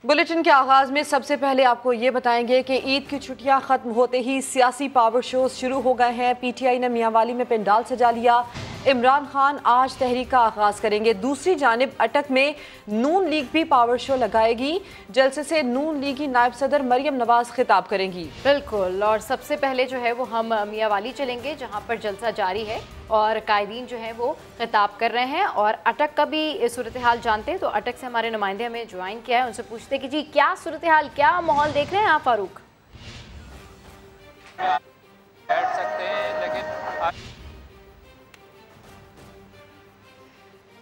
Bulletin के आगाज में सबसे पहले आपको ये बताएंगे कि ईद की छुट्टियां खत्म होते ही सियासी पावर शोज शुरू हो गए हैं। पीटीआई ने मियांवाली में पंडाल सजा लिया। इमरान खान आज तहरीक का आगाज करेंगे। दूसरी जानिब अटक में नून लीग भी पावर शो लगाएगी। जलसे से नून लीग की नायब सदर मरियम नवाज खिताब करेंगी। बिल्कुल, और सबसे पहले जो है वो हम मियांवाली चलेंगे जहां पर जलसा जारी है और कायदीन जो है वो खिताब कर रहे हैं। और अटक का भी सूरत हाल जानते हैं, तो अटक से हमारे नुमाइंदे हमें ज्वाइन किया है। उनसे पूछते हैं कि जी क्या सूरत हाल, क्या माहौल देख रहे हैं आप फारूक? बैठ सकते हैं लेकिन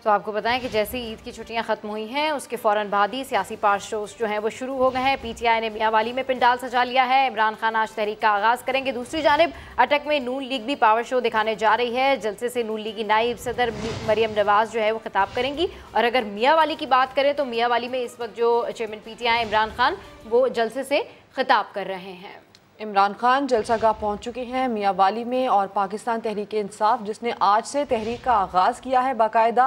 तो आपको बताएं कि जैसे ईद की छुट्टियां खत्म हुई हैं उसके फ़ौरन बाद ही सियासी पावर शोज जो हैं वो शुरू हो गए हैं। पीटीआई ने मियांवाली में पंडाल सजा लिया है। इमरान खान आज तहरीक का आगाज़ करेंगे। दूसरी जानिब अटक में नून लीग भी पावर शो दिखाने जा रही है। जलसे से नून लीग की नायब सदर मरियम नवाज जो है वो खिताब करेंगी। और अगर मियांवाली की बात करें तो मियांवाली में इस वक्त जो चेयरमैन पीटीआई इमरान खान वो जलसे से खिताब कर रहे हैं। इमरान खान जलसागाह पहुंच चुके हैं मियांवाली में और पाकिस्तान तहरीक इंसाफ जिसने आज से तहरीक का आगाज़ किया है बाकायदा,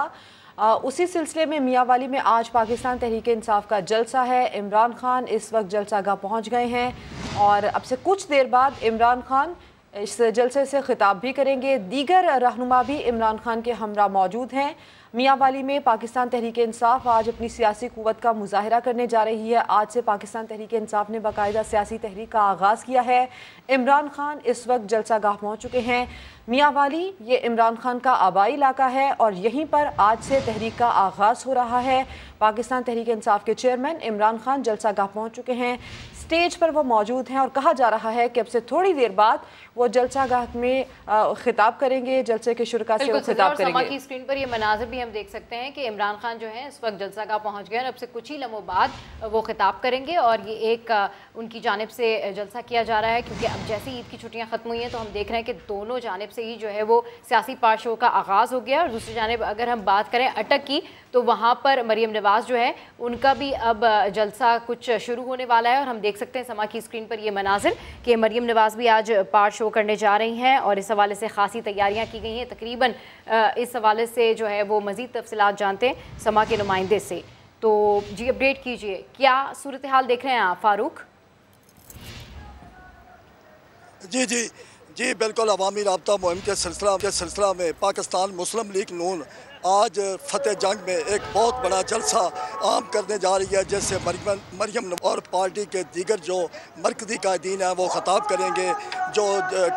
उसी सिलसिले में मियांवाली में आज पाकिस्तान तहरीक इंसाफ का जलसा है। इमरान खान इस वक्त जलसागाह पहुंच गए हैं और अब से कुछ देर बाद इमरान खान इस जलसे से खिताब भी करेंगे। दीगर रहनुमा भी इमरान खान के हमरा मौजूद हैं। मियांवाली में पाकिस्तान तहरीक इंसाफ आज अपनी सियासी कुव्वत का मुजाहरा करने जा रही है। आज से पाकिस्तान तहरीक इंसाफ ने बाकायदा सियासी तहरीक का आगाज़ किया है। इमरान खान इस वक्त जलसागाह पहुँच चुके हैं। मियांवाली ये इमरान खान का आबाई इलाका है और यहीं पर आज से तहरीक का आगाज़ हो रहा है। पाकिस्तान तहरीक इंसाफ के चेयरमैन इमरान खान जलसागाह पहुँच चुके हैं। स्टेज पर वो मौजूद हैं और कहा जा रहा है कि अब से थोड़ी देर बाद वो जलसागाह में खिताब करेंगे। जलसे के शुरका से वो खिताब करेंगे। की स्क्रीन पर ये मनाजिर भी हम देख सकते हैं कि इमरान खान जो है इस वक्त जलसागाह पहुंच गए और अब से कुछ ही लम्हों बाद वो खिताब करेंगे। और ये एक उनकी जानिब से जलसा किया जा रहा है क्योंकि अब जैसे ईद की छुट्टियां खत्म हुई हैं तो हम देख रहे हैं कि दोनों जानिब से ही जो है वो सियासी पावर शो का आगाज़ हो गया। और दूसरी जानिब अगर हम बात करें अटक की तो वहाँ पर मरियम नवाज जो है उनका भी अब जलसा कुछ शुरू होने वाला है। और हम देख सकते हैं समा की स्क्रीन पर ये मनाजिर कि मरियम नवाज भी आज पावर शो करने जा रही हैं और इस हवाले से खासी तैयारियां की गई हैं। तकरीबन इस हवाले से जो है वो मज़ीद तफसीलात जानते हैं समा के नुमाइंदे से। तो जी अपडेट कीजिए, क्या सूरत हाल देख रहे हैं आप फारूक? जी जी जी बिल्कुल, अवामी राब्ता मुहिम के सिलसिला में पाकिस्तान मुस्लिम लीग नून आज फतेह जंग में एक बहुत बड़ा जलसा आम करने जा रही है, जैसे मरियम और पार्टी के दीगर जो मरकज़ी कायदीन हैं वो ख़ताब करेंगे। जो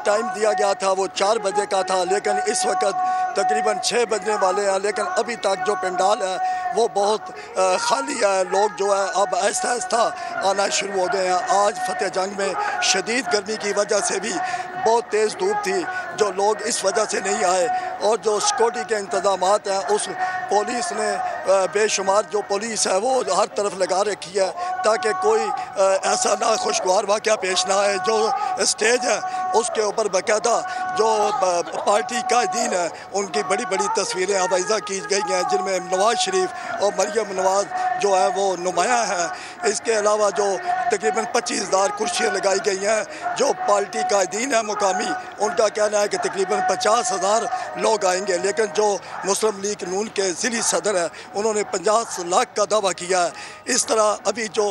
टाइम दिया गया था वो 4 बजे का था, लेकिन इस वक्त तकरीबन 6 बजने वाले हैं। लेकिन अभी तक जो पंडाल है वो बहुत खाली है। लोग जो है अब आहिस्ता आहिस्ता आना शुरू हो गए हैं। आज फतेह जंग में शदीद गर्मी की वजह से भी बहुत तेज़ धूप थी, जो लोग इस वजह से नहीं आए। और जो सिक्योरिटी के इंतजाम हैं उस पुलिस ने बेशुमार जो पुलिस है वो हर तरफ लगा रखी है ताकि कोई ऐसा ना खुशगवार वाक़या पेश ना आए। जो स्टेज है उसके ऊपर बाकायदा जो पार्टी कायदीन है उनकी बड़ी बड़ी तस्वीरें आवाज़ा की गई हैं, जिनमें नवाज शरीफ और मरियम नवाज जो है वो नुमाया है। इसके अलावा जो तकरीबन 25,000 कुर्सियाँ लगाई गई हैं। जो पार्टी कायदीन है मुकामी, उनका कहना है कि तकरीबन 50,000 लोग आएंगे, लेकिन जो मुस्लिम लीग नून के ज़िली सदर है उन्होंने 50 लाख का दावा किया है। इस तरह अभी जो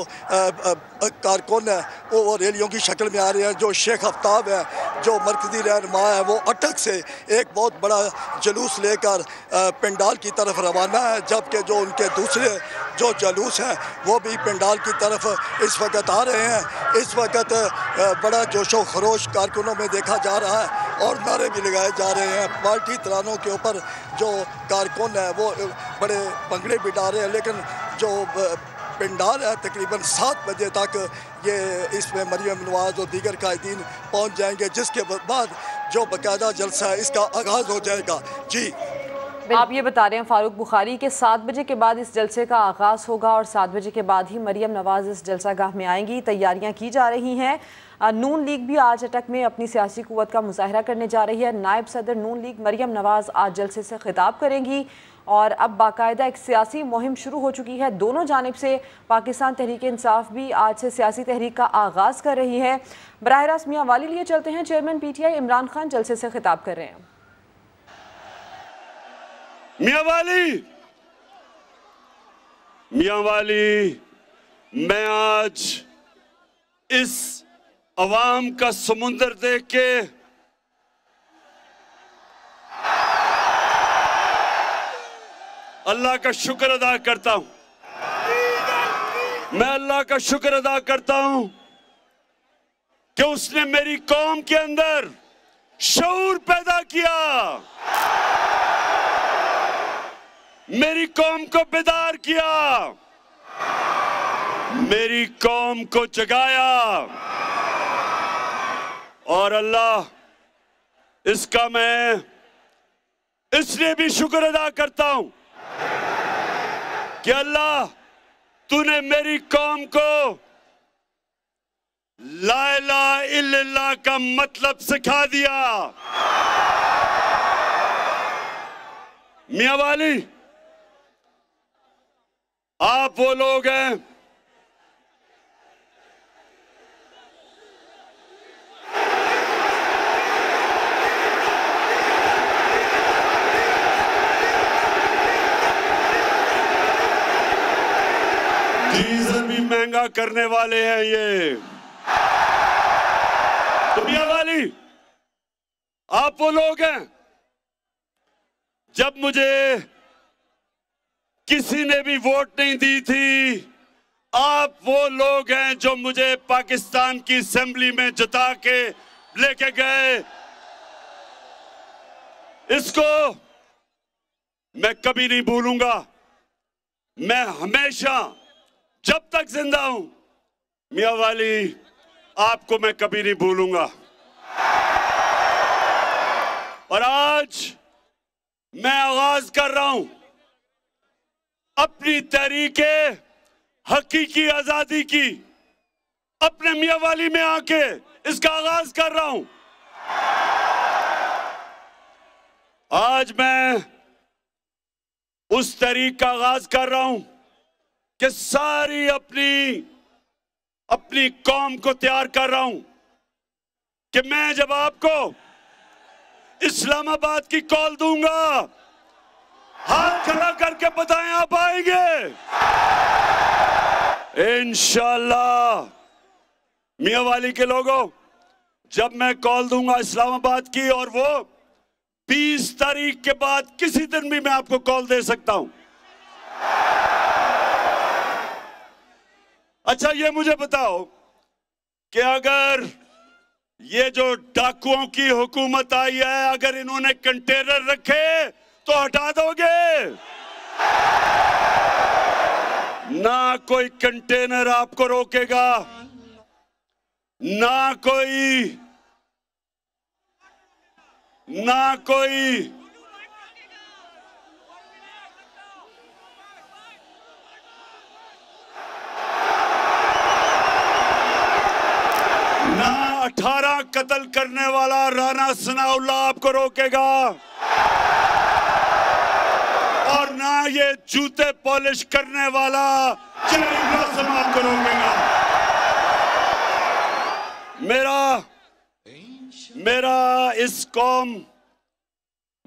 कारकुन है वो रैलियों की शक्ल में आ रहे हैं। जो शेख आफ्ताब है जो मरकज़ी रहनुमा है वो अटक से एक बहुत बड़ा जुलूस लेकर पंडाल की तरफ रवाना है, जबकि जो उनके दूसरे जो जुलूस हैं वो भी पंडाल की तरफ इस वक्त आ रहे हैं। इस वक्त बड़ा जोशो खरोश कारकुनों में देखा जा रहा है और नारे भी लगाए जा रहे हैं। पार्टी तरानों के ऊपर जो कारकुन है वो बड़े भंगड़े भी डाल रहे हैं, लेकिन जो पंडाल है तकरीबन 7 बजे तक ये इसमें मरियम नवाज और दीगर कायदीन पहुंच जाएंगे, जिसके बाद जो बाकायदा जलसा है इसका आगाज़ हो जाएगा। जी आप ये बता रहे हैं फारूक बुखारी के 7 बजे के बाद इस जलसे का आगाज़ होगा और 7 बजे के बाद ही मरियम नवाज इस जलसागाह में आएंगी। तैयारियां की जा रही हैं। नून लीग भी आज अटक में अपनी सियासी कुव्वत का मुजाहरा करने जा रही है। नायब सदर नून लीग मरियम नवाज आज जलसे से खिताब करेंगी और अब बाकायदा एक सियासी मुहिम शुरू हो चुकी है। दोनों जानिब से पाकिस्तान तहरीक इंसाफ भी आज से सियासी तहरीक का आगाज़ कर रही है। बराह रास्त मियांवाली लिए चलते हैं। चेयरमैन पीटीआई इमरान खान जलसे से खिताब कर रहे हैं। मियांवाली मैं आज इस अवाम का समुंदर देख के अल्लाह का शुक्र अदा करता हूं। मैं अल्लाह का शुक्र अदा करता हूं कि उसने मेरी कौम के अंदर शऊर पैदा किया, मेरी कौम को बेदार किया, मेरी कौम को जगाया। और अल्लाह इसका मैं इसलिए भी शुक्र अदा करता हूं कि अल्लाह तूने मेरी कौम को ला इलाहा इल्लल्लाह का मतलब सिखा दिया। मियां वाली, आप वो लोग हैं डीजल भी महंगा करने वाले हैं ये। तो मियां वाली, आप वो लोग हैं जब मुझे किसी ने भी वोट नहीं दी थी, आप वो लोग हैं जो मुझे पाकिस्तान की असेंबली में जिता के लेके गए। इसको मैं कभी नहीं भूलूंगा। मैं हमेशा जब तक जिंदा हूं मियां वाली आपको मैं कभी नहीं भूलूंगा। और आज मैं आगाज कर रहा हूं अपनी तहरीके हकीकी आजादी की, अपने मियां वाली में आके इसका आगाज कर रहा हूं। आज मैं उस तहरीक का आगाज कर रहा हूं कि सारी अपनी कौम को तैयार कर रहा हूं कि मैं जब आपको इस्लामाबाद की कॉल दूंगा, हाथ खड़ा करके बताएं आप आएंगे इंशाअल्लाह। मियां वाली के लोगों, जब मैं कॉल दूंगा इस्लामाबाद की, और वो 20 तारीख के बाद किसी दिन भी मैं आपको कॉल दे सकता हूं। अच्छा, ये मुझे बताओ कि अगर ये जो डाकुओं की हुकूमत आई है, अगर इन्होंने कंटेनर रखे तो हटा दोगे? ना कोई कंटेनर आपको रोकेगा, ना कोई ना 18 कत्ल करने वाला राना सनाउल्लाह आपको रोकेगा, और ना ये जूते पॉलिश करने वाला चेरी ब्लॉसम आपको रोकेगा।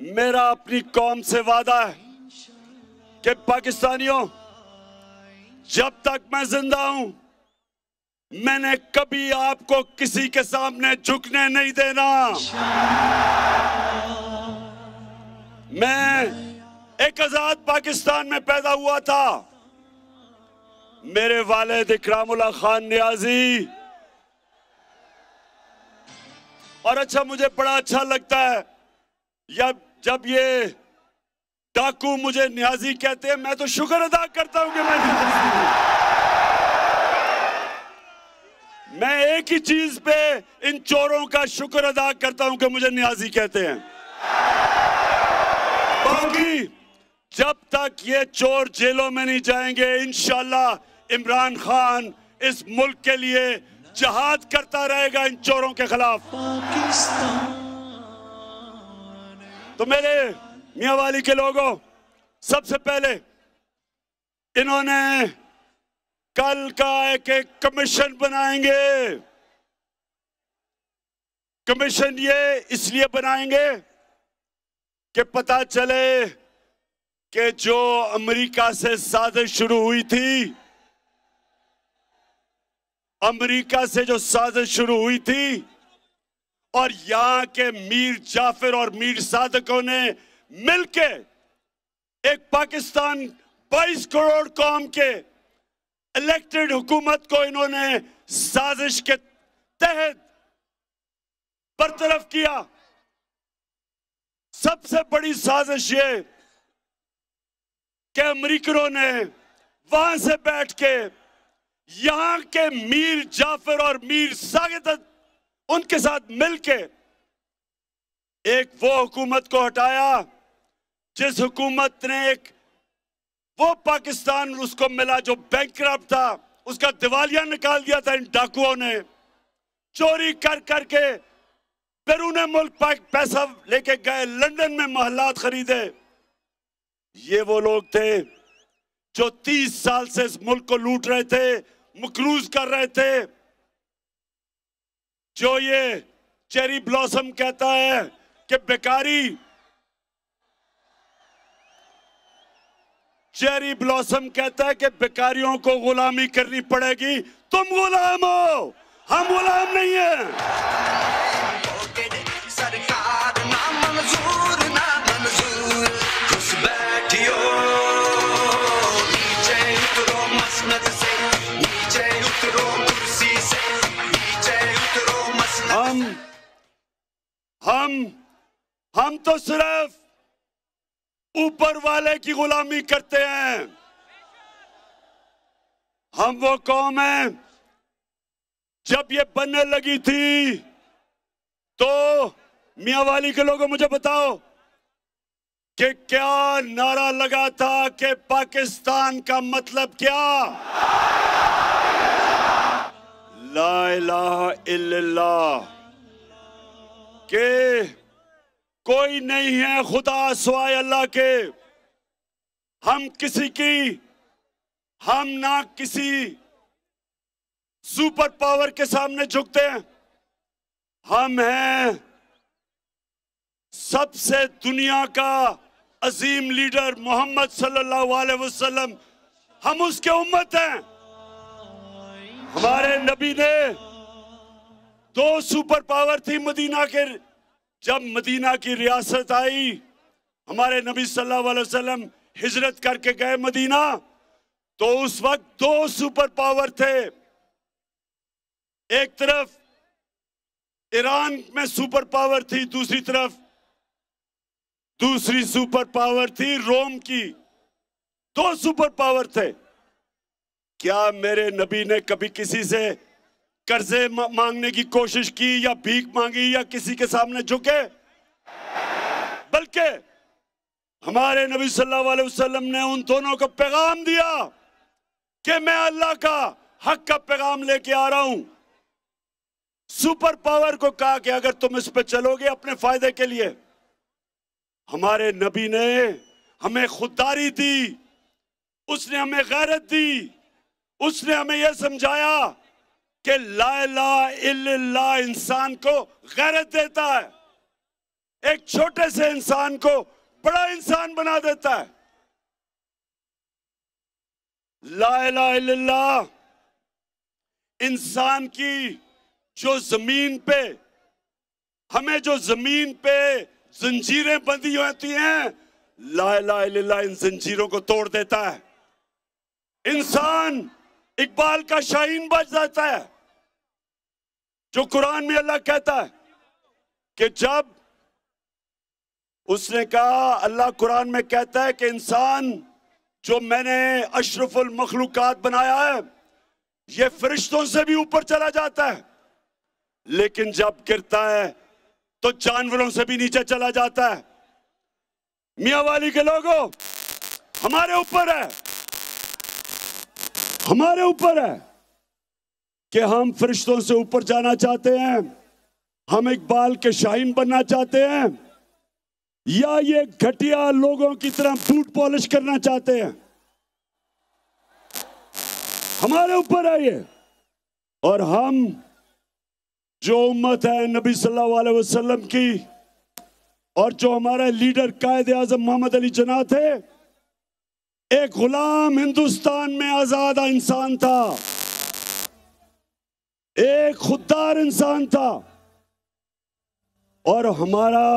मेरा अपनी कौम से वादा है कि पाकिस्तानियों, जब तक मैं जिंदा हूं मैंने कभी आपको किसी के सामने झुकने नहीं देना। मैं एक आजाद पाकिस्तान में पैदा हुआ था। मेरे वालिद इकरामुल्लाह खान नियाजी, और अच्छा, मुझे बड़ा अच्छा लगता है जब ये डाकू मुझे नियाजी कहते हैं। मैं तो शुक्र अदा करता हूं कि मैं एक ही चीज पे इन चोरों का शुक्र अदा करता हूं कि मुझे नियाजी कहते हैं। बाकी जब तक ये चोर जेलों में नहीं जाएंगे, इंशाअल्लाह इमरान खान इस मुल्क के लिए जहाद करता रहेगा इन चोरों के खिलाफ। तो मेरे मियां वाली के लोगों, सबसे पहले इन्होंने कल का एक कमीशन बनाएंगे। कमीशन ये इसलिए बनाएंगे कि पता चले कि जो अमेरिका से साजिश शुरू हुई थी, अमेरिका से जो साजिश शुरू हुई थी और यहां के मीर जाफर और मीर सादकों ने मिलके एक पाकिस्तान 22 करोड़ कौम के इलेक्टेड हुकूमत को इन्होंने साजिश के तहत बरतरफ किया। सबसे बड़ी साजिश ये कि अमेरिकनों ने वहां से बैठ के यहां के मीर जाफर और मीर सादक उनके साथ मिलके एक वो हुकूमत को हटाया जिस हुकूमत ने एक वो पाकिस्तान उसको मिला जो बैंकक्रप्ट था, उसका दिवालिया निकाल दिया था इन डाकुओं ने। चोरी कर करके बैरून मुल्क पैसा लेके गए, लंदन में महलात खरीदे। ये वो लोग थे जो 30 साल से इस मुल्क को लूट रहे थे, मकरूज कर रहे थे। जो ये चेरी ब्लॉसम कहता है कि बेकारी, चेरी ब्लॉसम कहता है कि बेकारियों को गुलामी करनी पड़ेगी। तुम गुलाम हो, हम गुलाम नहीं है। सरकार ना मंजूर ना मंजूर, खुश बैठियो नीचे उतरो मसनद से, नीचे उतरो कुर्सी से, नीचे उतरो मसनद। हम तो सिर्फ ऊपर वाले की गुलामी करते हैं। हम वो कौम है, जब ये बनने लगी थी तो मियां वाली के लोगों मुझे बताओ कि क्या नारा लगा था कि पाकिस्तान का मतलब क्या? ला इलाहा इल्लल्लाह, के कोई नहीं है खुदा सिवाय अल्लाह के। हम ना किसी सुपर पावर के सामने झुकते हैं। हम हैं सबसे दुनिया का अजीम लीडर मोहम्मद सल्लल्लाहु अलैहि वसल्लम, हम उसके उम्मत हैं। हमारे नबी ने 2 सुपर पावर थी मदीना के। जब मदीना की रियासत आई, हमारे नबी सल्लल्लाहु अलैहि वसल्लम हिजरत करके गए मदीना, तो उस वक्त 2 सुपर पावर थे। एक तरफ ईरान में सुपर पावर थी, दूसरी सुपर पावर थी रोम की। 2 सुपर पावर थे। क्या मेरे नबी ने कभी किसी से कर्जे मांगने की कोशिश की या भीख मांगी या किसी के सामने झुके? बल्कि हमारे नबी सल्लल्लाहु अलैहि वसल्लम ने उन दोनों को पैगाम दिया कि मैं अल्लाह का हक का पैगाम लेके आ रहा हूं। सुपर पावर को कहा कि अगर तुम इस पे चलोगे अपने फायदे के लिए। हमारे नबी ने हमें खुददारी दी, उसने हमें गैरत दी, उसने हमें यह समझाया कि ला इलाहा इल्लल्लाह इंसान को गैरत देता है, एक छोटे से इंसान को बड़ा इंसान बना देता है। ला इलाहा इल्लल्लाह इंसान की जो जमीन पे, हमें जो जमीन पे जंजीरें बंधी होती हैं, ला इलाहा इल्लल्लाह इन जंजीरों को तोड़ देता है। इंसान इकबाल का शाहीन बच जाता है। जो कुरान में अल्लाह कहता है कि जब उसने कहा, अल्लाह कुरान में कहता है कि इंसान जो मैंने अशरफुल मखलूकात बनाया है, ये फरिश्तों से भी ऊपर चला जाता है, लेकिन जब गिरता है तो जानवरों से भी नीचे चला जाता है। मियां वाली के लोगों, हमारे ऊपर है कि हम फरिश्तों से ऊपर जाना चाहते हैं, हम इकबाल के शाहीन बनना चाहते हैं, या ये घटिया लोगों की तरह बूट पॉलिश करना चाहते हैं। हमारे ऊपर है ये। और हम जो उम्मत है नबी सल्लल्लाहु अलैहि वसल्लम की, और जो हमारा लीडर कायद आजम मोहम्मद अली जिन्ना थे, एक गुलाम हिंदुस्तान में आजाद इंसान था। एक खुददार इंसान था, और हमारा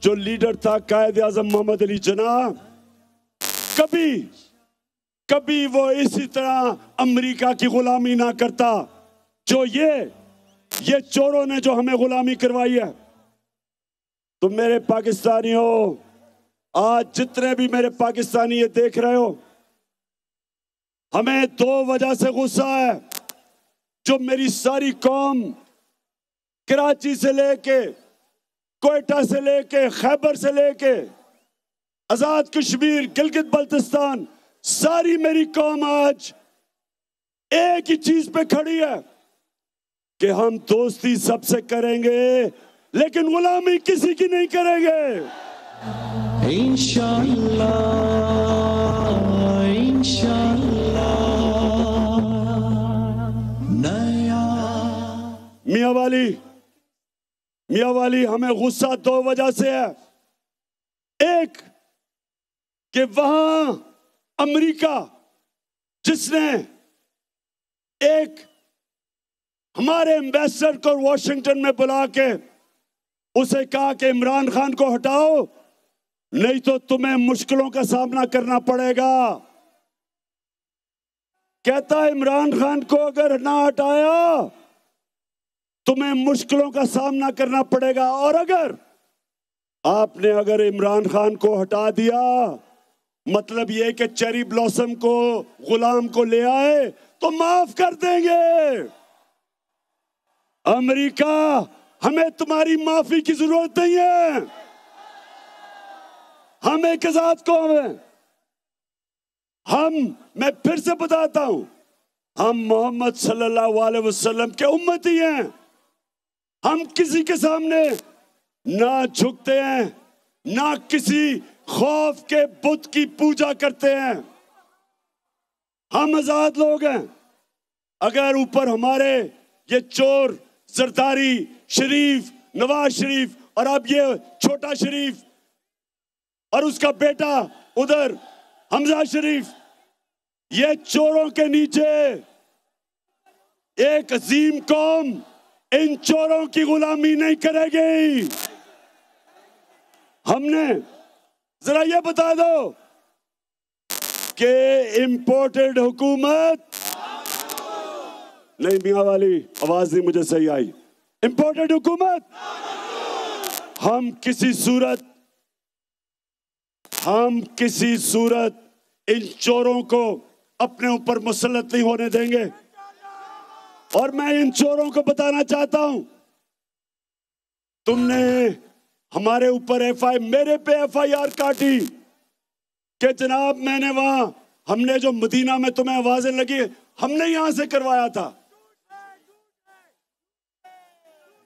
जो लीडर था कायद आजम मोहम्मद अली जिन्ना, कभी वो इसी तरह अमेरिका की गुलामी ना करता जो ये चोरों ने जो हमें गुलामी करवाई है। तो मेरे पाकिस्तानियों, आज जितने भी मेरे पाकिस्तानी ये देख रहे हो, हमें दो वजह से गुस्सा है। जो मेरी सारी कौम कराची से लेके, कोयटा से लेके, खैबर से लेके, आजाद कश्मीर, गिलगित बल्तिस्तान, सारी मेरी कौम आज एक ही चीज पे खड़ी है कि हम दोस्ती सबसे करेंगे, लेकिन गुलामी किसी की नहीं करेंगे। इंशाअल्लाह, इंशाअल्लाह। नया मियां वाली हमें गुस्सा दो वजह से है। एक कि वहां अमेरिका जिसने एक हमारे एम्बेसडर को वॉशिंगटन में बुला के उसे कहा कि इमरान खान को हटाओ, नहीं तो तुम्हें मुश्किलों का सामना करना पड़ेगा। कहता इमरान खान को अगर ना हटाया तुम्हें मुश्किलों का सामना करना पड़ेगा, और अगर इमरान खान को हटा दिया, मतलब यह कि चेरी ब्लॉसम को, गुलाम को ले आए तो माफ कर देंगे। अमेरिका, हमें तुम्हारी माफी की जरूरत नहीं है। हम एक आजाद कौम है। मैं फिर से बताता हूं, हम मोहम्मद सल्लल्लाहु अलैहि वसल्लम के उम्मती हैं। हम किसी के सामने ना झुकते हैं, ना किसी खौफ के बुत की पूजा करते हैं। हम आजाद लोग हैं। अगर ऊपर हमारे ये चोर जरदारी शरीफ, नवाज शरीफ, और अब ये छोटा शरीफ और उसका बेटा उधर हमजा शरीफ, ये चोरों के नीचे एक अजीम कौम इन चोरों की गुलामी नहीं करेगी। हमने जरा ये बता दो कि इंपोर्टेड हुकूमत नहीं, मियां वाली आवाज नहीं मुझे सही आई। इंपोर्टेड हुकूमत हम किसी सूरत इन चोरों को अपने ऊपर मुसल्लत नहीं होने देंगे। और मैं इन चोरों को बताना चाहता हूं, तुमने हमारे ऊपर मेरे पे FIR काटी कि जनाब मैंने वहां, हमने जो मदीना में तुम्हें आवाजें लगी, हमने यहां से करवाया था।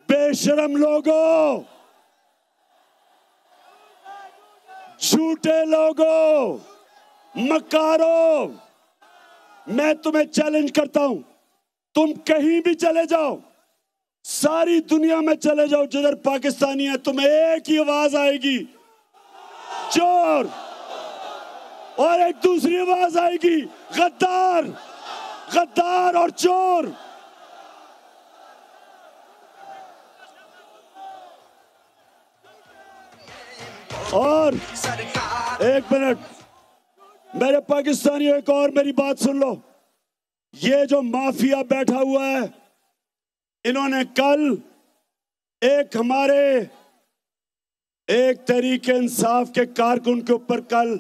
बेशरम लोगों, झूठे लोगों, मकारों, मैं तुम्हें चैलेंज करता हूं, तुम कहीं भी चले जाओ, सारी दुनिया में चले जाओ, जिधर पाकिस्तानी है, तुम्हें एक ही आवाज आएगी, चोर, और एक दूसरी आवाज आएगी, गद्दार, गद्दार और चोर। और एक मिनट मेरे पाकिस्तानियों, एक और मेरी बात सुन लो। ये जो माफिया बैठा हुआ है, इन्होंने कल एक तहरीक इंसाफ के कारकुन के ऊपर कल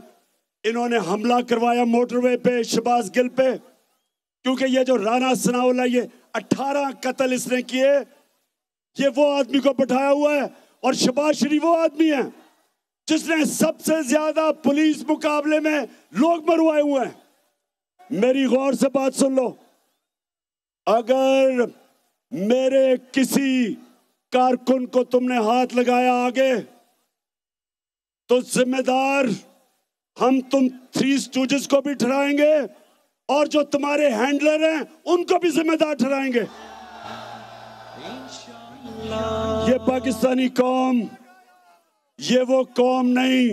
इन्होंने हमला करवाया मोटरवे पे, शहबाज गिल पे, क्योंकि ये जो राना सनाउल्ला, ये 18 कत्ल इसने किए, ये वो आदमी को बैठाया हुआ है। और शहबाज शरीफ वो आदमी है जिसने सबसे ज्यादा पुलिस मुकाबले में लोग मरवाए हुए हैं। मेरी गौर से बात सुन लो, अगर मेरे किसी कारकुन को तुमने हाथ लगाया आगे, तो जिम्मेदार हम तुम 3 स्टूजेस को भी ठहराएंगे, और जो तुम्हारे हैंडलर हैं उनको भी जिम्मेदार ठहराएंगे। ये पाकिस्तानी कौम, ये वो कौम नहीं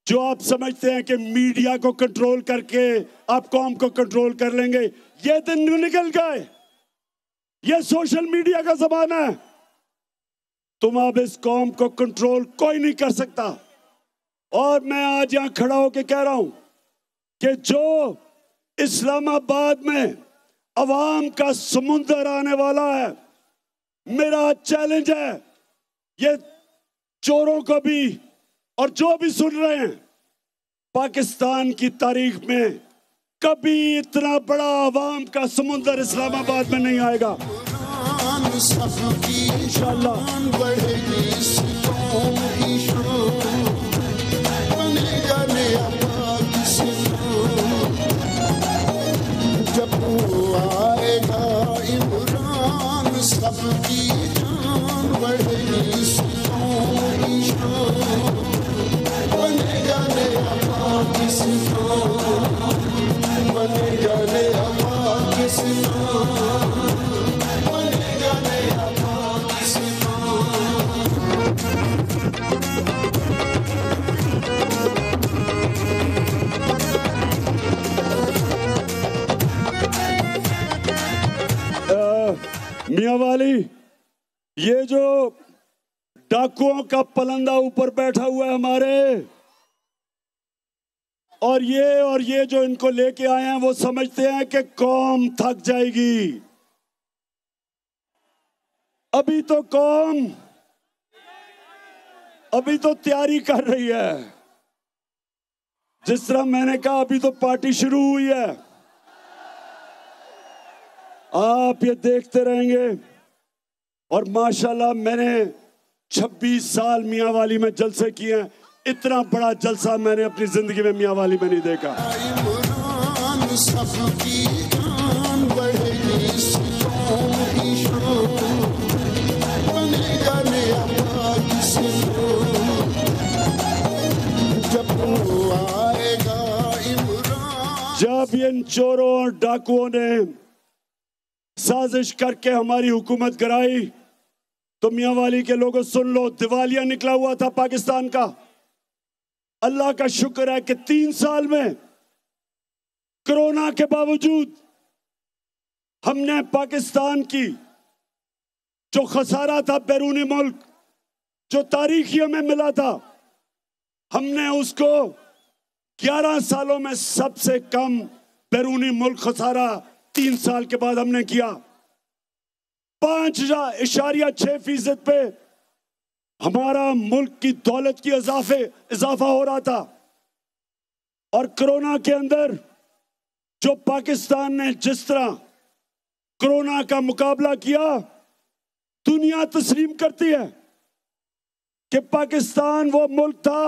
जो आप समझते हैं कि मीडिया को कंट्रोल करके आप कौम को कंट्रोल कर लेंगे। ये दिन निकल गए। ये सोशल मीडिया का जमाना है। तुम अब इस कौम को कंट्रोल कोई नहीं कर सकता। और मैं आज यहां खड़ा होकर कह रहा हूं कि जो इस्लामाबाद में अवाम का समुंदर आने वाला है, मेरा चैलेंज है ये चोरों को भी और जो भी सुन रहे हैं, पाकिस्तान की तारीख में कभी इतना बड़ा अवाम का समुंदर इस्लामाबाद में नहीं आएगा। इंशाअल्लाह जब आएगा इमरान, सबकी जान बढ़ेगी, बनेगा नया पाकिस्तान, बनेगा नया पाकिस्तान, बनेगा नया मियां वाली, ये जो डाकुओं का पलंदा ऊपर बैठा हुआ है हमारे, और ये जो इनको लेके आए हैं वो समझते हैं कि कौम थक जाएगी। अभी तो कौम तैयारी कर रही है। जिस तरह मैंने कहा, अभी तो पार्टी शुरू हुई है। आप ये देखते रहेंगे। और माशाल्लाह मैंने 26 साल मियां वाली में जलसे किए हैं। इतना बड़ा जलसा मैंने अपनी जिंदगी में मियां वाली में नहीं देखा। जब इन चोरों और डाकुओं ने साजिश करके हमारी हुकूमत गिराई, तो मियां वाली के लोगों सुन लो, दिवालिया निकला हुआ था पाकिस्तान का। अल्लाह का शुक्र है कि 3 साल में कोरोना के बावजूद हमने पाकिस्तान की जो खसारा था बैरूनी मुल्क, जो तारीखी हमें मिला था, हमने उसको 11 सालों में सबसे कम बैरूनी मुल्क खसारा 3 साल के बाद हमने किया। 5.6% पे हमारा मुल्क की दौलत की इजाफा हो रहा था। और कोरोना के अंदर जो पाकिस्तान ने जिस तरह कोरोना का मुकाबला किया, दुनिया तस्लीम करती है कि पाकिस्तान वो मुल्क था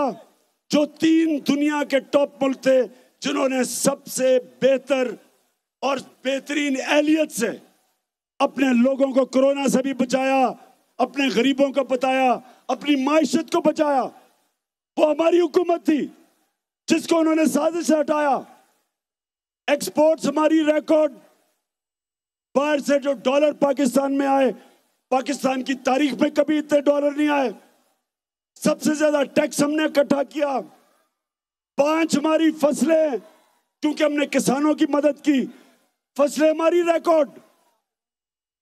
जो 3 दुनिया के टॉप मुल्क थे जिन्होंने सबसे बेहतर और बेहतरीन एहलियत से अपने लोगों को कोरोना से भी बचाया, अपने गरीबों को बचाया, अपनी माइशत को बचाया। वो हमारी हुकूमत थी जिसको उन्होंने साजिश से हटाया। एक्सपोर्ट्स हमारी रिकॉर्ड, बाहर से जो डॉलर पाकिस्तान में आए, पाकिस्तान की तारीख में कभी इतने डॉलर नहीं आए। सबसे ज्यादा टैक्स हमने इकट्ठा किया। 5 हमारी फसलें, क्योंकि हमने किसानों की मदद की, फसलें हमारी रिकॉर्ड।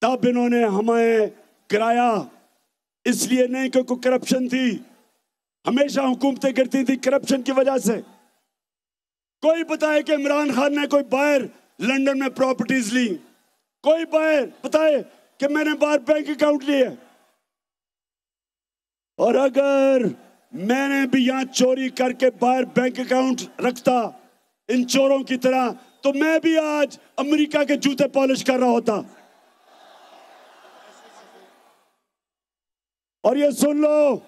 तब इन्होंने हमें गिराया, इसलिए नहीं कि कोई करप्शन थी। हमेशा हुकूमतें गिरती थी करप्शन की वजह से। कोई बताए कि इमरान खान ने कोई बाहर लंदन में प्रॉपर्टीज ली, कोई बाहर बताए कि मैंने बाहर बैंक अकाउंट लिए। और अगर मैंने भी यहां चोरी करके बाहर बैंक अकाउंट रखता इन चोरों की तरह, तो मैं भी आज अमेरिका के जूते पॉलिश कर रहा होता। और ये सुन लो,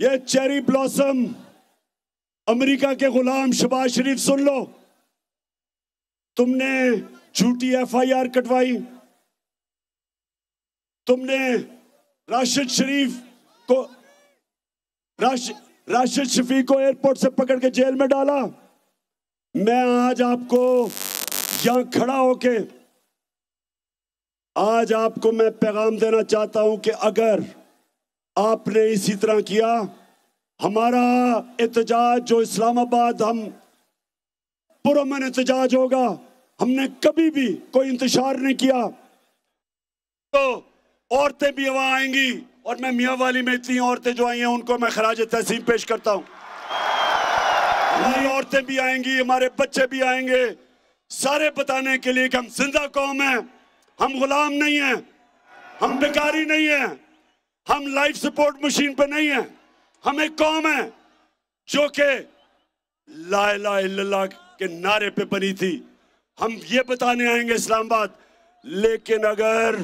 ये चेरी ब्लॉसम अमेरिका के गुलाम शहबाज शरीफ, सुन लो, तुमने झूठी FIR कटवाई, तुमने राशिद शफीक को एयरपोर्ट से पकड़ के जेल में डाला। मैं आज आपको यहां खड़ा होके आज आपको मैं पैगाम देना चाहता हूं कि अगर आपने इसी तरह किया, हमारा एहतजाज जो इस्लामाबाद हम पुरअमन एहतजाज होगा। हमने कभी भी कोई इंतशार नहीं किया। तो औरतें भी वहां आएंगी और मैं मियां वाली में इतनी औरतें जो आई हैं उनको मैं खराज तहसीन पेश करता हूं। हमारी औरतें भी आएंगी, हमारे बच्चे भी आएंगे, सारे बताने के लिए कि हम जिंदा कौम हैं, हम गुलाम नहीं हैं, हम बेकारी नहीं हैं, हम लाइफ सपोर्ट मशीन पे नहीं हैं, हम एक कौम है जो कि ला इलाहा इल्लल्लाह के नारे पे बनी थी। हम ये बताने आएंगे इस्लामाबाद, लेकिन अगर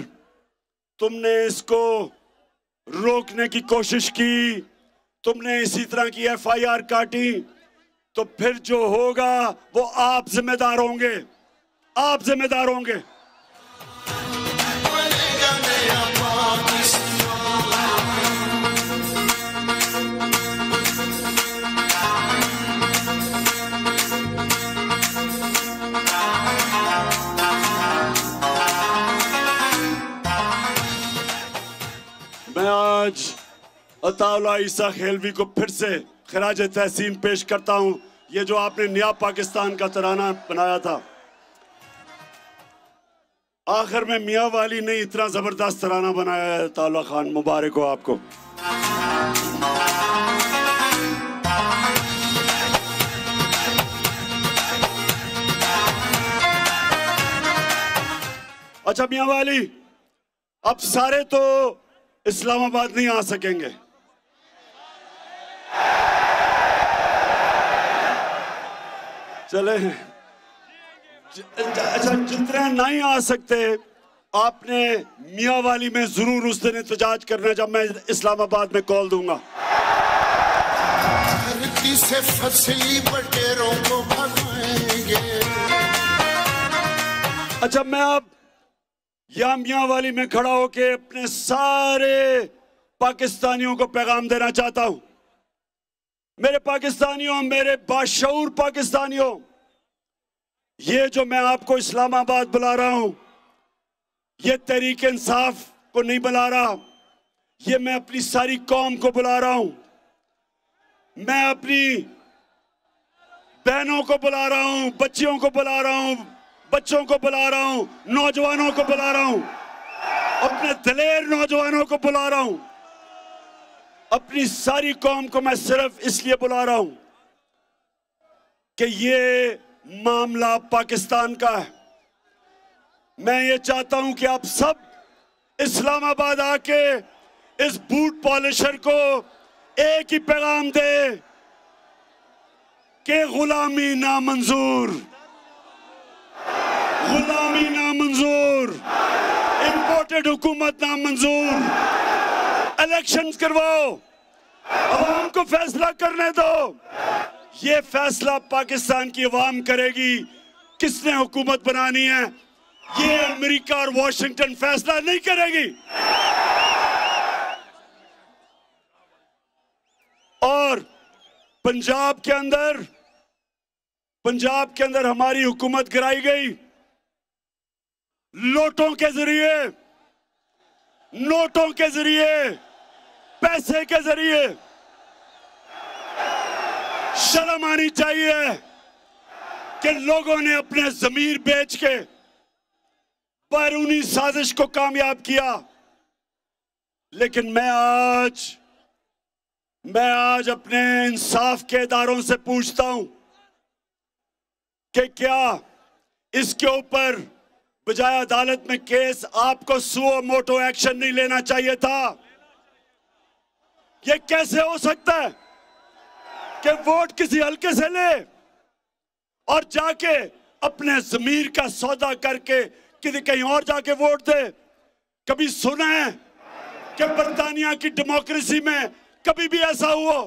तुमने इसको रोकने की कोशिश की, तुमने इसी तरह की FIR काटी, तो फिर जो होगा वो आप जिम्मेदार होंगे, आप जिम्मेदार होंगे। मैं आज अताउल्लाह ईसा खेलवी को फिर से खराज तहसीन पेश करता हूं। ये जो आपने नया पाकिस्तान का तराना बनाया था, आखिर में मियां वाली ने इतना जबरदस्त तराना बनाया है। अताउल्लाह खान, मुबारक हो आपको। अच्छा मियां वाली, अब सारे तो इस्लामाबाद नहीं आ सकेंगे। चले, अच्छा जितने नहीं आ सकते, आपने मियां वाली में जरूर उस दिन एहतजाज करना जब मैं इस्लामाबाद में कॉल दूंगा। धरती से फसली बटेरों को भगाएंगे। अच्छा मैं अब यहाँ मियां वाली में खड़ा होके अपने सारे पाकिस्तानियों को पैगाम देना चाहता हूं। मेरे पाकिस्तानियों, मेरे बाशऊर पाकिस्तानियों, ये जो मैं आपको इस्लामाबाद बुला रहा हूं, ये तहरीक इंसाफ को नहीं बुला रहा, ये मैं अपनी सारी कौम को बुला रहा हूं। मैं अपनी बहनों को बुला रहा हूं, बच्चियों को बुला रहा हूं, बच्चों को बुला रहा हूं, नौजवानों को बुला रहा हूं, अपने दलेर नौजवानों को बुला रहा हूं। अपनी सारी कौम को मैं सिर्फ इसलिए बुला रहा हूं कि ये मामला पाकिस्तान का है। मैं ये चाहता हूं कि आप सब इस्लामाबाद आके इस बूट पॉलिशर को एक ही पैगाम दे कि गुलामी नामंजूर, गुलामी नामंजूर, इंपोर्टेड हुकूमत नामंजूर। इलेक्शंस करवाओ, अवाम को फैसला करने दो। ये फैसला पाकिस्तान की अवाम करेगी किसने हुकूमत बनानी है। ये अमेरिका और वॉशिंगटन फैसला नहीं करेगी। और पंजाब के अंदर हमारी हुकूमत गिराई गई नोटों के जरिए, पैसे के जरिए। शर्म आनी चाहिए कि लोगों ने अपने जमीर बेच के बैरूनी साजिश को कामयाब किया। लेकिन मैं आज अपने इंसाफ के इदारों से पूछता हूं कि क्या इसके ऊपर बजाय अदालत में केस आपको सुओ मोटो एक्शन नहीं लेना चाहिए था? ये कैसे हो सकता है कि वोट किसी हल्के से ले और जाके अपने जमीर का सौदा करके किसी कहीं और जाके वोट दे? कभी सुना है कि बर्तानिया की डेमोक्रेसी में कभी भी ऐसा हुआ?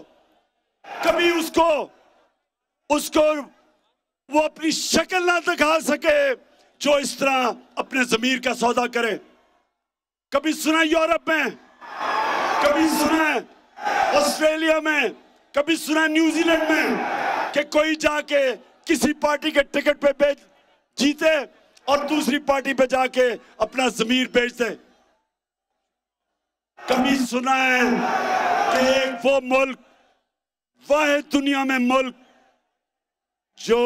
कभी उसको वो अपनी शक्ल ना दिखा सके जो इस तरह अपने जमीर का सौदा करे? कभी सुना यूरोप में, कभी सुना ऑस्ट्रेलिया में, कभी सुना न्यूजीलैंड में कि कोई जाके किसी पार्टी के टिकट पे जीते और दूसरी पार्टी पे जाके अपना जमीर बेच दे? कभी सुना है कि एक वो मुल्क, वाहिद दुनिया में मुल्क जो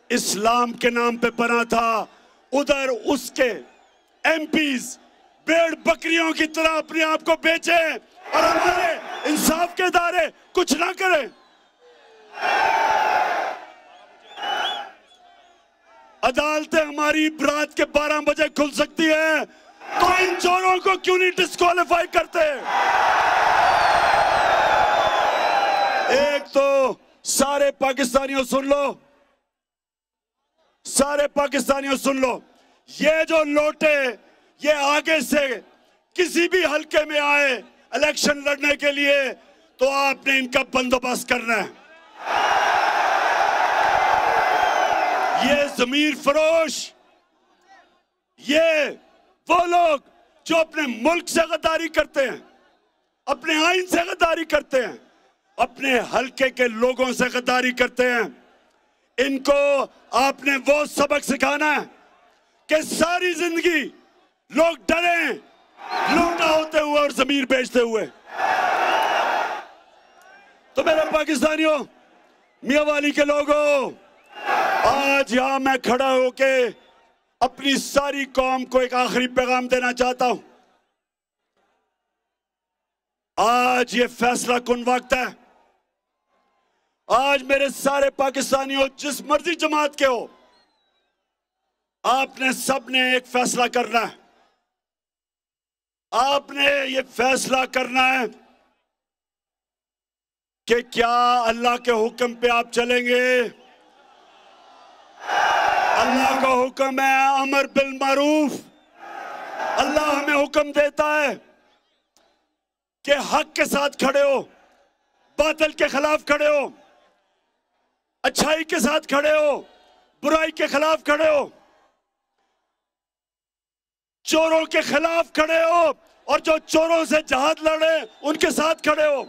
इस्लाम के नाम पे बना था, उधर उसके एमपीज भेड़ बकरियों की तरह अपने आप को बेचें और हमारे इंसाफ के इदारे कुछ ना करें। अदालतें हमारी रात के 12 बजे खुल सकती है, तो इन चोरों को क्यों नहीं डिस्क्वालीफाई करते? एक तो सारे पाकिस्तानियों सुन लो, सारे पाकिस्तानियों सुन लो, ये जो लोटे ये आगे से किसी भी हलके में आए इलेक्शन लड़ने के लिए, तो आपने इनका बंदोबस्त करना है। ये ज़मीर फरोश, ये वो लोग जो अपने मुल्क से गद्दारी करते हैं, अपने आइन से गद्दारी करते हैं, अपने हलके के लोगों से गद्दारी करते हैं, इनको आपने वो सबक सिखाना है कि सारी जिंदगी लोग डरे लूटा होते हुए और ज़मीर बेचते हुए। तो मेरे पाकिस्तानियों, मियांवाली के लोगों, आज यहां मैं खड़ा होके अपनी सारी कौम को एक आखिरी पैगाम देना चाहता हूं। आज ये फैसला कुन वक्त है। आज मेरे सारे पाकिस्तानियों, जिस मर्जी जमात के हो, आपने सबने एक फैसला करना है। आपने ये फैसला करना है कि क्या अल्लाह के हुक्म पे आप चलेंगे। अल्लाह का हुक्म है अमर बिल मारूफ। अल्लाह हमें हुक्म देता है कि हक के साथ खड़े हो, बातिल के खिलाफ खड़े हो, अच्छाई के साथ खड़े हो, बुराई के खिलाफ खड़े हो, चोरों के खिलाफ खड़े हो, और जो चोरों से जहाद लड़े उनके साथ खड़े हो।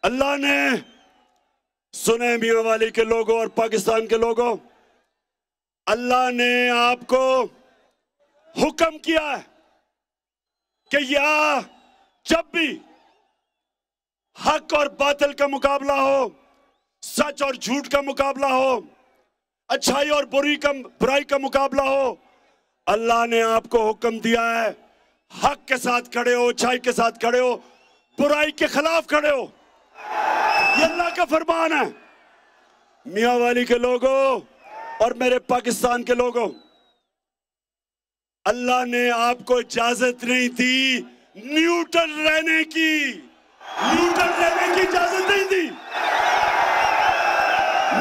अल्लाह ने सुने मियांवाली के लोगों और पाकिस्तान के लोगों, अल्लाह ने आपको हुक्म किया है कि या जब भी हक और बातिल का मुकाबला हो, सच और झूठ का मुकाबला हो, अच्छाई और बुराई का मुकाबला हो, अल्लाह ने आपको हुक्म दिया है हक के साथ खड़े हो, अच्छाई के साथ खड़े हो, बुराई के खिलाफ खड़े हो। ये अल्लाह का फरमान है। मियांवाली के लोगों और मेरे पाकिस्तान के लोगों, अल्लाह ने आपको इजाजत नहीं दी न्यूट्रल रहने की, न्यूट्रल रहने की इजाजत नहीं दी।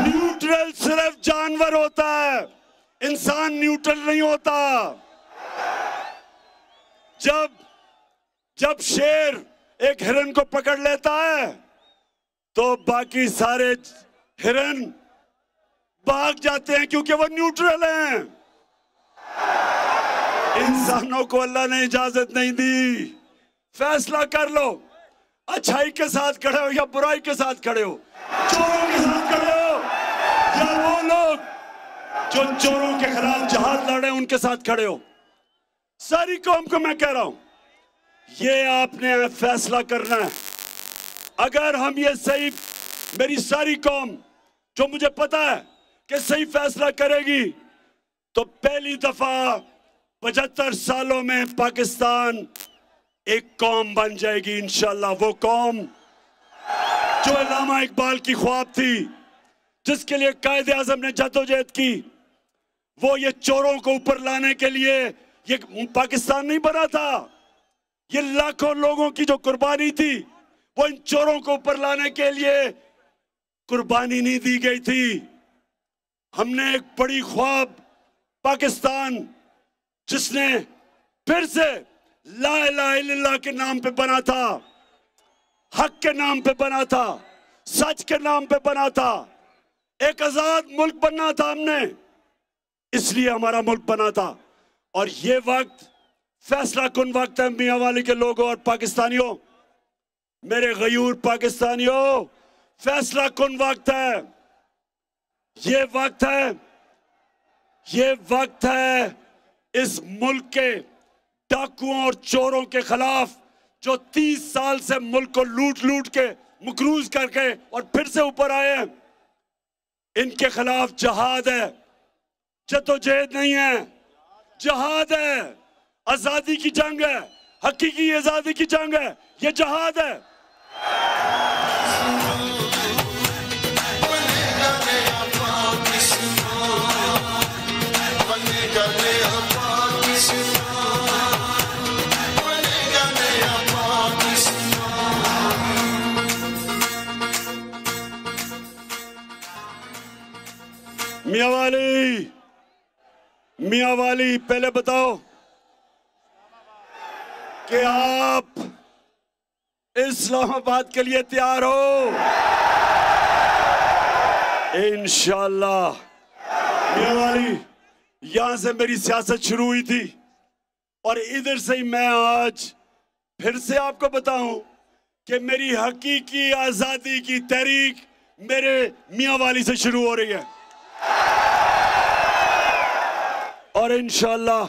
न्यूट्रल सिर्फ जानवर होता है, इंसान न्यूट्रल नहीं होता। जब शेर एक हिरन को पकड़ लेता है तो बाकी सारे हिरन भाग जाते हैं, क्योंकि वो न्यूट्रल हैं। इंसानों को अल्लाह ने इजाजत नहीं दी। फैसला कर लो, अच्छाई के साथ खड़े हो या बुराई के साथ खड़े हो, चोरों के साथ खड़े हो या वो लोग जो चोरों के खिलाफ जहाद लड़े उनके साथ खड़े हो। सारी कौम को मैं कह रहा हूं, ये आपने फैसला करना है। अगर हम ये सही, मेरी सारी कौम जो मुझे पता है कि सही फैसला करेगी, तो पहली दफा 75 सालों में पाकिस्तान एक कौम बन जाएगी इंशाल्लाह। वो कौम जो अल्लामा इकबाल की ख्वाब थी, जिसके लिए कायदे आज़म ने जद्दोजहद की, वो ये चोरों को ऊपर लाने के लिए ये पाकिस्तान नहीं बना था। ये लाखों लोगों की जो कुर्बानी थी, वो इन चोरों को ऊपर लाने के लिए कुर्बानी नहीं दी गई थी। हमने एक बड़ी ख्वाब पाकिस्तान, जिसने फिर से ला इलाहा इल्लल्लाह के नाम पे बना था, हक के नाम पे बना था, सच के नाम पे बना था, एक आजाद मुल्क बनना था हमने, इसलिए हमारा मुल्क बना था। और ये वक्त फैसला कुन वक्त है मियांवाली के लोगों और पाकिस्तानियों, मेरे गयूर पाकिस्तानियों, फैसला कुन वक्त है। ये वक्त है, ये वक्त है इस मुल्क के डाकुओं और चोरों के खिलाफ, जो 30 साल से मुल्क को लूट लूट के मकरूज करके और फिर से ऊपर आए हैं। इनके खिलाफ जहाद है, जद्दोजहद नहीं है, जहाद है। आजादी की जंग है, हकीकी आजादी की जंग है, ये जहाद है। मियां वाली पहले बताओ कि आप इस्लामाबाद के लिए तैयार हो? इंशाअल्लाह। मियां वाली, यहां से मेरी सियासत शुरू हुई थी और इधर से ही मैं आज फिर से आपको बताऊं कि मेरी हकीकी आजादी की तहरीक मेरे मियां वाली से शुरू हो रही है और इंशाअल्लाह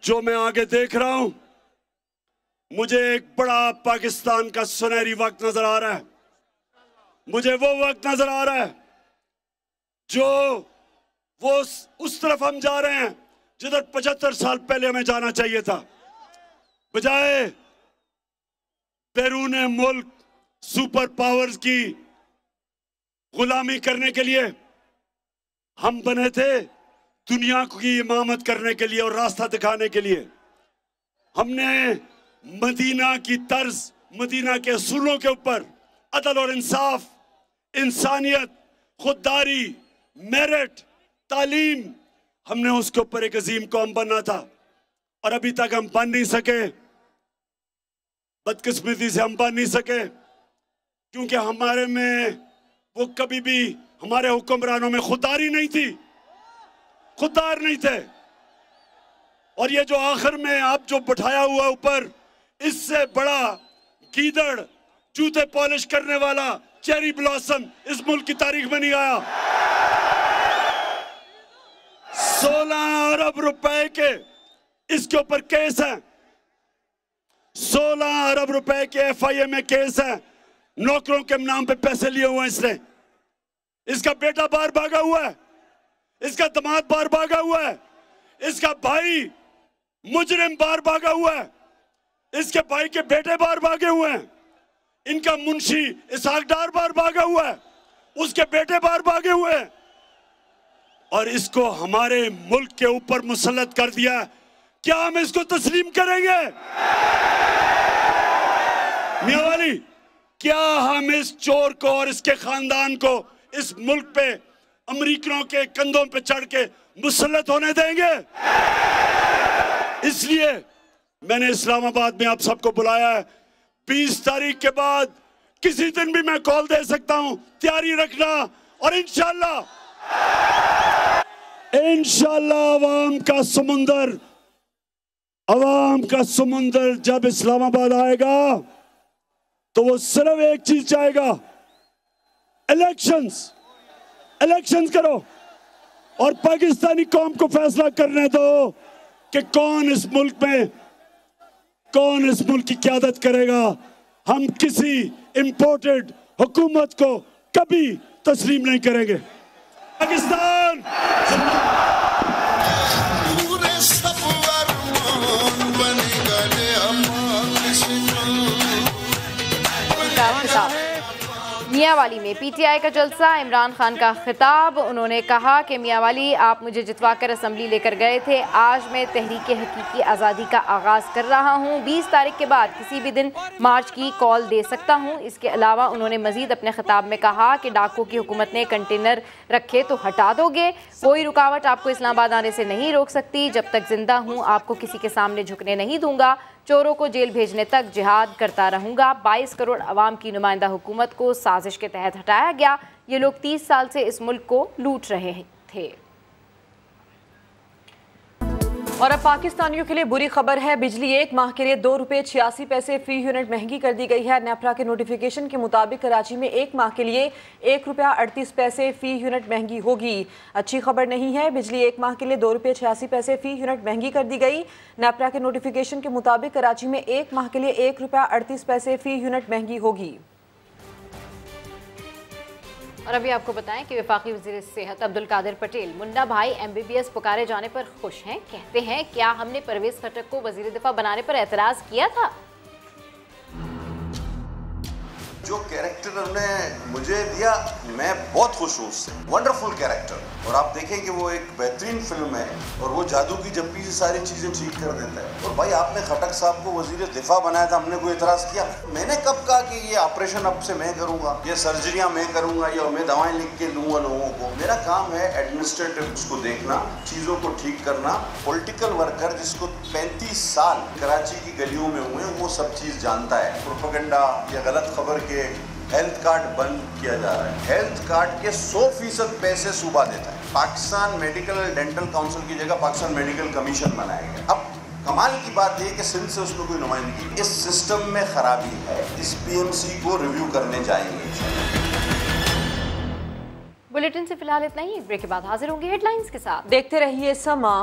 जो मैं आगे देख रहा हूं, मुझे एक बड़ा पाकिस्तान का सुनहरी वक्त नजर आ रहा है। मुझे वो वक्त नजर आ रहा है जो वो उस तरफ हम जा रहे हैं जिधर 75 साल पहले हमें जाना चाहिए था। बजाय बैरून मुल्क सुपर पावर्स की गुलामी करने के लिए हम बने थे दुनिया की इमामत करने के लिए और रास्ता दिखाने के लिए। हमने मदीना की तर्ज, मदीना के असूलों के ऊपर अदल और इंसाफ, इंसानियत, खुददारी, मेरिट, तालीम, हमने उसके ऊपर एक अजीम कौम बनना था और अभी तक हम बन नहीं सके। बदकिस्मती से हम बन नहीं सके क्योंकि हमारे में वो कभी भी, हमारे हुक्मरानों में खुददारी नहीं थी, खुददार नहीं थे। और ये जो आखिर में आप जो बिठाया हुआ ऊपर, इससे बड़ा गीदड़, जूते पॉलिश करने वाला चेरी ब्लॉसम इस मुल्क की तारीख में नहीं आया। 16 अरब रुपए के इसके ऊपर केस है, 16 अरब रुपए के FIA में केस है। नौकरों के नाम पे पैसे लिए हुए हैं इसने। इसका बेटा बाहर भागा हुआ है, इसका दामाद बाहर भागा हुआ है, इसका भाई मुजरिम बाहर भागा हुआ है, इसके भाई के बेटे बाहर भागे हुए हैं, इनका मुंशी इसहाक डार बाहर भागा हुआ है, उसके बेटे बाहर भागे हुए हैं और इसको हमारे मुल्क के ऊपर मुसल्लत कर दिया। क्या हम इसको तस्लीम करेंगे? मियां वाली, क्या हम इस चोर को और इसके खानदान को इस मुल्क पे अमरीकियों के कंधों पे चढ़ के मुसल्लत होने देंगे? इसलिए मैंने इस्लामाबाद में आप सबको बुलाया है। 20 तारीख के बाद किसी दिन भी मैं कॉल दे सकता हूं, तैयारी रखना और इंशाल्लाह अवाम का समुंदर जब इस्लामाबाद आएगा तो वो सिर्फ एक चीज चाहेगा, इलेक्शंस करो और पाकिस्तानी कौम को फैसला करने दो कि कौन इस मुल्क की क़यादत करेगा। हम किसी इंपोर्टेड हुकूमत को कभी तस्लीम नहीं करेंगे। पाकिस्तान मियांवाली में पीटीआई का जलसा, इमरान खान का खिताब। उन्होंने कहा कि मियांवाली, आप मुझे जितवा कर असम्बली लेकर गए थे, आज मैं तहरीक हकीकी आज़ादी का आगाज़ कर रहा हूँ। 20 तारीख के बाद किसी भी दिन मार्च की कॉल दे सकता हूँ। इसके अलावा उन्होंने मज़ीद अपने खिताब में कहा कि डाकू की हुकूमत ने कंटेनर रखे तो हटा दोगे, कोई रुकावट आपको इस्लामाबाद आने से नहीं रोक सकती। जब तक जिंदा हूँ आपको किसी के सामने झुकने नहीं दूंगा, चोरों को जेल भेजने तक जिहाद करता रहूंगा। 22 करोड़ अवाम की नुमाइंदा हुकूमत को साजिश के तहत हटाया गया। ये लोग 30 साल से इस मुल्क को लूट रहे थे। और अब पाकिस्तानियों के लिए बुरी खबर है। बिजली एक माह के लिए 2 रुपये 86 पैसे फी यूनिट महंगी कर दी गई है। नेपरा के नोटिफिकेशन के मुताबिक कराची में एक माह के लिए 1 रुपया 38 पैसे फी यूनिट महंगी होगी। अच्छी खबर नहीं है। बिजली एक माह के लिए 2 रुपये 86 पैसे फी यूनिट महंगी कर दी गई। नेपरा के नोटिफिकेशन के मुताबिक कराची में एक माह के लिए 1 रुपया 38 पैसे फी यूनिट महंगी होगी। और अभी आपको बताएं कि वफाकी वज़ीर सेहत अब्दुल कादिर पटेल मुन्ना भाई MBBS पुकारे जाने पर खुश हैं। कहते हैं, क्या हमने परवेज खट्टक को वज़ीर दिफा बनाने पर एतराज़ किया था? जो कैरेक्टर उन्होंने मुझे दिया, मैं बहुत खुश हूँ उससे। वंडरफुल कैरेक्टर, और आप देखें कि वो एक बेहतरीन फिल्म है और वो जादू की जप्पी से सारी चीज़ें ठीक कर देता है। और भाई आपने खटक साहब को वजीर दिफा बनाया था, हमने कोई एतराज़ किया? मैंने कब कहा कि ये ऑपरेशन अब से मैं करूँगा, ये सर्जरियाँ मैं करूँगा या मैं दवाएँ लिख के दूँगा लोगों को? मेरा काम है एडमिनिस्ट्रेटिव उसको देखना, चीज़ों को ठीक करना। पॉलिटिकल वर्कर जिसको 35 साल कराची की गलियों में हुए, वो सब चीज़ जानता है। प्रोपेगेंडा या गलत खबर के हेल्थ कार्ड बंद किया जा रहा है। हेल्थ कार्ड के 100% पैसे सूबा देता है। Pakistan medical and dental council की जगह पाकिस्तान मेडिकल कमीशन बनाया गया। अब कमाल की बात यह कि सिंध से उसमें कोई नुमाइंदगी, इस सिस्टम में खराबी है। इस PMC को रिव्यू करने जाएंगे। बुलेटिन से फिलहाल इतना ही। एक ब्रेक के बाद हाजिर होंगे हेडलाइंस के साथ। देखते रहिए समा।